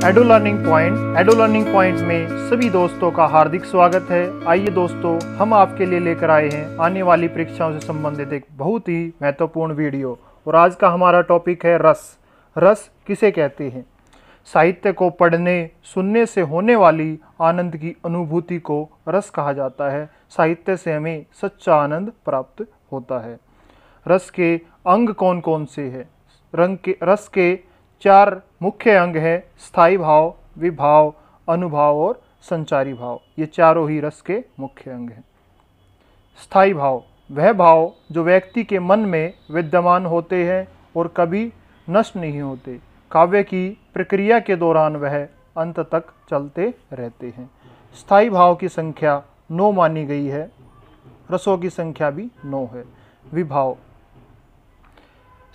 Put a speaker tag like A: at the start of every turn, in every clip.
A: एडो learning point में सभी दोस्तों का हार्दिक स्वागत है। आइए दोस्तों, हम आपके लिए लेकर आए हैं आने वाली परीक्षाओं से संबंधित एक बहुत ही महत्वपूर्ण वीडियो। और आज का हमारा टॉपिक है रस। रस किसे कहते हैं? साहित्य को पढ़ने सुनने से होने वाली आनंद की अनुभूति को रस कहा जाता है। साहित्य से हमें सच्चा आनंद प्राप्त होता है। रस के अंग कौन कौन से हैं? रस के 4 मुख्य अंग हैं: स्थायी भाव, विभाव, अनुभाव और संचारी भाव। ये चारों ही रस के मुख्य अंग हैं। स्थायी भाव वह भाव जो व्यक्ति के मन में विद्यमान होते हैं और कभी नष्ट नहीं होते। काव्य की प्रक्रिया के दौरान वह अंत तक चलते रहते हैं। स्थायी भाव की संख्या 9 मानी गई है। रसों की संख्या भी 9 है। विभाव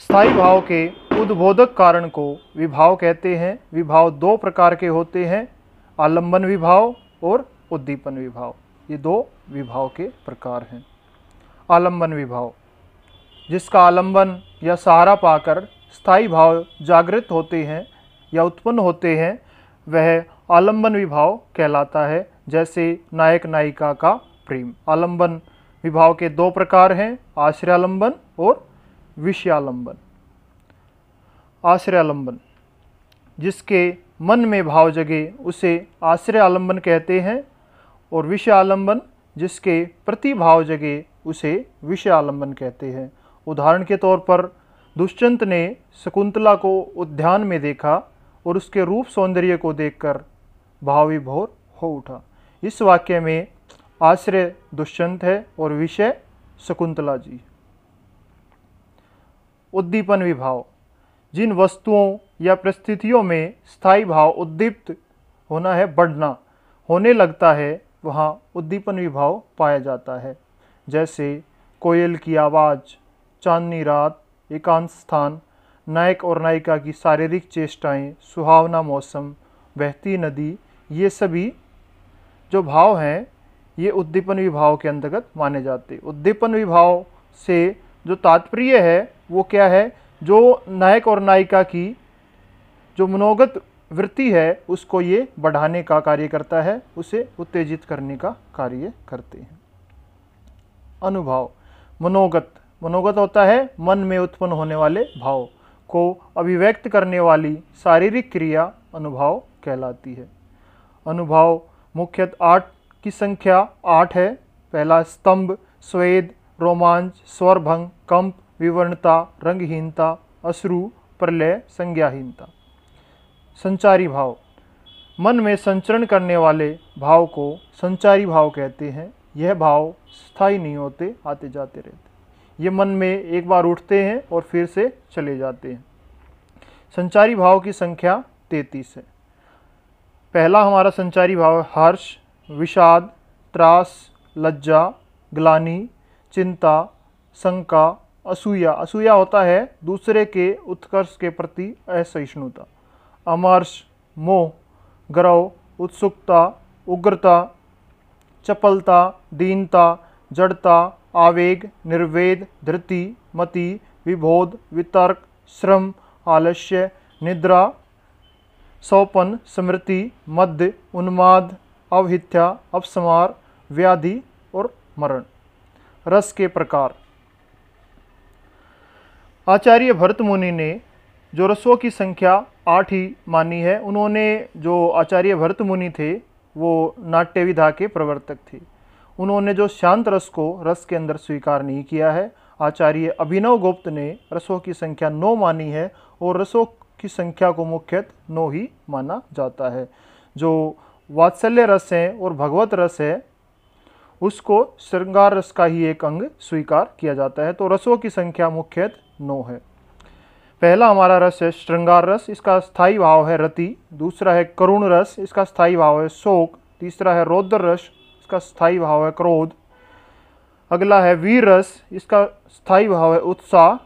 A: स्थायी भाव के उद्बोधक कारण को विभाव कहते हैं। विभाव 2 प्रकार के होते हैं: आलंबन विभाव और उद्दीपन विभाव। ये 2 विभाव के प्रकार हैं। आलंबन विभाव जिसका आलंबन या सहारा पाकर स्थायी भाव जागृत होते हैं या उत्पन्न होते हैं, वह आलंबन विभाव कहलाता है। जैसे नायक नायिका का प्रेम। आलंबन विभाव के 2 प्रकार हैं: आश्रयालंबन और विषयालंबन। आश्रयालंबन जिसके मन में भाव जगे उसे आश्रय आलंबन कहते हैं, और विषयालंबन जिसके प्रति भाव जगे उसे विषय आलंबन कहते हैं। उदाहरण के तौर पर दुष्यंत ने शकुंतला को उद्यान में देखा और उसके रूप सौंदर्य को देखकर भाव विभोर हो उठा। इस वाक्य में आश्रय दुष्यंत है और विषय शकुंतला जी। उद्दीपन विभाव जिन वस्तुओं या परिस्थितियों में स्थायी भाव उद्दीप्त होना है, बढ़ना होने लगता है, वहाँ उद्दीपन विभाव पाया जाता है। जैसे कोयल की आवाज़, चांदनी रात, एकांत स्थान, नायक और नायिका की शारीरिक चेष्टाएं, सुहावना मौसम, बहती नदी। ये सभी जो भाव हैं ये उद्दीपन विभाव के अंतर्गत माने जाते हैं। उद्दीपन विभाव से जो तात्पर्य है वो क्या है? जो नायक और नायिका की जो मनोगत वृत्ति है उसको ये बढ़ाने का कार्य करता है, उसे उत्तेजित करने का कार्य करते हैं। अनुभाव मनोगत होता है मन में उत्पन्न होने वाले भाव को अभिव्यक्त करने वाली शारीरिक क्रिया अनुभाव कहलाती है। अनुभाव मुख्यतः 8 की संख्या 8 है। पहला स्तंभ, स्वेद, रोमांच, स्वरभंग, कंप, विवरणता, रंगहीनता, अश्रु, प्रलय, संज्ञाहीनता। संचारी भाव मन में संचरण करने वाले भाव को संचारी भाव कहते हैं। यह भाव स्थायी नहीं होते, आते जाते रहते। ये मन में एक बार उठते हैं और फिर से चले जाते हैं। संचारी भाव की संख्या 33 है। पहला हमारा संचारी भाव हर्ष, विषाद, त्रास, लज्जा, ग्लानि, चिंता, शंका, असूया। असूया होता है दूसरे के उत्कर्ष के प्रति असहिष्णुता। अमर्ष, मोह, गर्व, उत्सुकता, उग्रता, चपलता, दीनता, जड़ता, आवेग, निर्वेद, धृति, मति, विबोध, वितर्क, श्रम, आलस्य, निद्रा, सौपन, स्मृति, मद्य, उन्माद, अवहित्या, अपस्मार, व्याधि और मरण। रस के प्रकार आचार्य भरत मुनि ने जो रसों की संख्या 8 ही मानी है। उन्होंने जो आचार्य भरत मुनि थे वो नाट्य विधा के प्रवर्तक थे। उन्होंने जो शांत रस को रस के अंदर स्वीकार नहीं किया है। आचार्य अभिनव गुप्त ने रसों की संख्या 9 मानी है और रसों की संख्या को मुख्यतः 9 ही माना जाता है। जो वात्सल्य रस है और भगवत रस है उसको श्रृंगार रस का ही एक अंग स्वीकार किया जाता है। तो रसों की संख्या मुख्यतः 9 है। पहला हमारा रस है श्रृंगार रस, इसका स्थायी भाव है रति। दूसरा है करुण रस, इसका स्थायी भाव है शोक। तीसरा है रौद्र रस, इसका स्थायी भाव है क्रोध। अगला है वीर रस, इसका स्थायी भाव है उत्साह।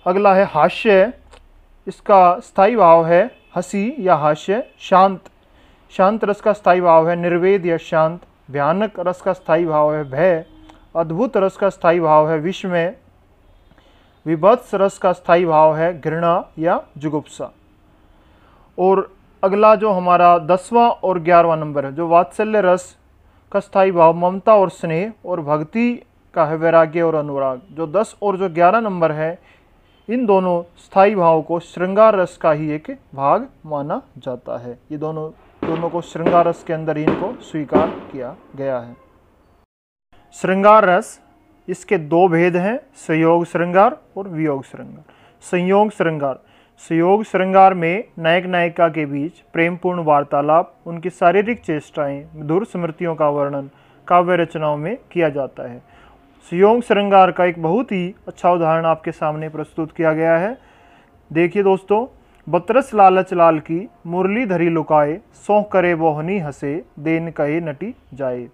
A: अगला है हास्य, इसका स्थायी भाव है हंसी या हास्य। शांत रस का स्थायी भाव है निर्वेद या शांत। भयानक रस का स्थायी भाव है भय। अद्भुत रस का स्थायी भाव है विस्मय। विभत्स रस का स्थायी भाव है घृणा या जुगुप्सा। और अगला जो हमारा 10वां और 11वां नंबर है, जो वात्सल्य रस का स्थायी भाव ममता और स्नेह और भक्ति का है वैराग्य और अनुराग। जो 10 और जो 11 नंबर है, इन दोनों स्थायी भाव को श्रृंगार रस का ही एक भाग माना जाता है। ये दोनों को श्रृंगार रस के अंदर इनको स्वीकार किया गया है। श्रृंगार रस, इसके दो भेद हैं, संयोग श्रृंगार और वियोग श्रृंगार। संयोग श्रृंगार, संयोग श्रृंगार में नायक नायिका के बीच प्रेमपूर्ण वार्तालाप, उनकी शारीरिक चेष्टाएं, मधुर स्मृतियों का वर्णन काव्य रचनाओं में किया जाता है। संयोग श्रृंगार का एक बहुत ही अच्छा उदाहरण आपके सामने प्रस्तुत किया गया है। देखिए दोस्तों, बतरस लालच लाल की मुरली धरी लुकाए, सौंह करे बोहनी हंसे, देन कहे नटी जाए।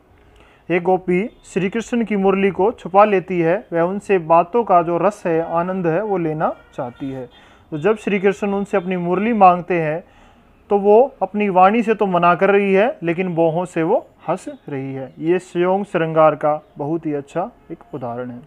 A: एक गोपी श्री कृष्ण की मुरली को छुपा लेती है, वह उनसे बातों का जो रस है, आनंद है, वो लेना चाहती है। तो जब श्री कृष्ण उनसे अपनी मुरली मांगते हैं तो वो अपनी वाणी से तो मना कर रही है, लेकिन बाहों से वो हंस रही है। ये संयोग श्रृंगार का बहुत ही अच्छा एक उदाहरण है।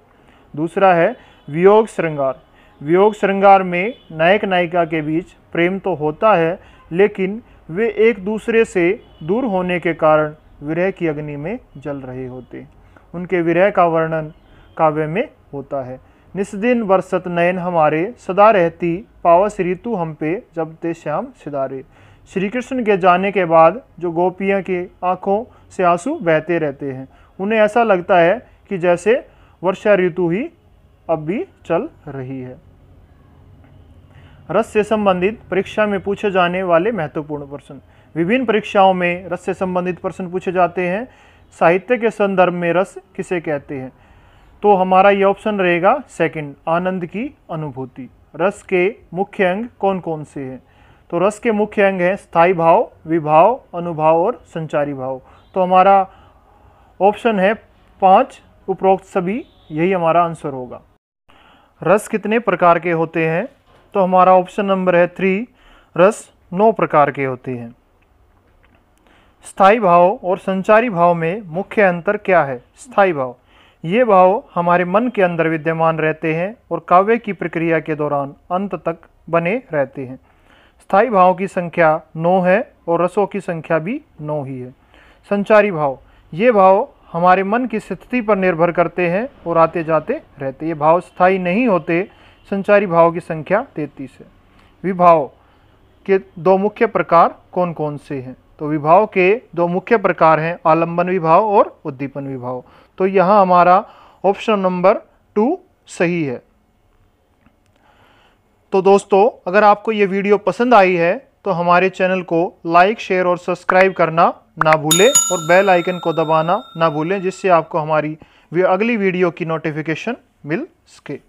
A: दूसरा है वियोग श्रृंगार। वियोग श्रृंगार में नायक नायिका के बीच प्रेम तो होता है, लेकिन वे एक दूसरे से दूर होने के कारण विरह की अग्नि में जल रहे होते। उनके विरह का वर्णन काव्य में होता है। निस्दिन बरसत नयन हमारे, सदा रहती पावस ऋतु हम पे, जब ते श्याम सिदारे। श्री कृष्ण के जाने के बाद जो गोपियाँ की आंखों से आंसू बहते रहते हैं, उन्हें ऐसा लगता है कि जैसे वर्षा ऋतु ही अब भी चल रही है। रस से संबंधित परीक्षा में पूछे जाने वाले महत्वपूर्ण प्रश्न। विभिन्न परीक्षाओं में रस से संबंधित प्रश्न पूछे जाते हैं। साहित्य के संदर्भ में रस किसे कहते हैं? तो हमारा ये ऑप्शन रहेगा सेकंड, आनंद की अनुभूति। रस के मुख्य अंग कौन कौन से हैं? तो रस के मुख्य अंग हैं स्थायी भाव, विभाव, अनुभाव और संचारी भाव। तो हमारा ऑप्शन है 5, उपरोक्त सभी, यही हमारा आंसर होगा। रस कितने प्रकार के होते हैं? तो हमारा ऑप्शन नंबर है 3, रस 9 प्रकार के होते हैं। स्थायी भाव और संचारी भाव में मुख्य अंतर क्या है? स्थायी भाव, ये भाव हमारे मन के अंदर विद्यमान रहते हैं और काव्य की प्रक्रिया के दौरान अंत तक बने रहते हैं। स्थायी भाव की संख्या 9 है और रसों की संख्या भी 9 ही है। संचारी भाव, ये भाव हमारे मन की स्थिति पर निर्भर करते हैं और आते जाते रहते। ये भाव स्थायी नहीं होते। संचारी भाव की संख्या 33 है। विभाव के 2 मुख्य प्रकार कौन कौन से हैं? तो विभाव के 2 मुख्य प्रकार हैं, आलंबन विभाव और उद्दीपन विभाव। तो यहाँ हमारा ऑप्शन नंबर 2 सही है। तो दोस्तों, अगर आपको ये वीडियो पसंद आई है तो हमारे चैनल को लाइक, शेयर और सब्सक्राइब करना ना भूलें और बेल आइकन को दबाना ना भूलें, जिससे आपको हमारी अगली वीडियो की नोटिफिकेशन मिल सके।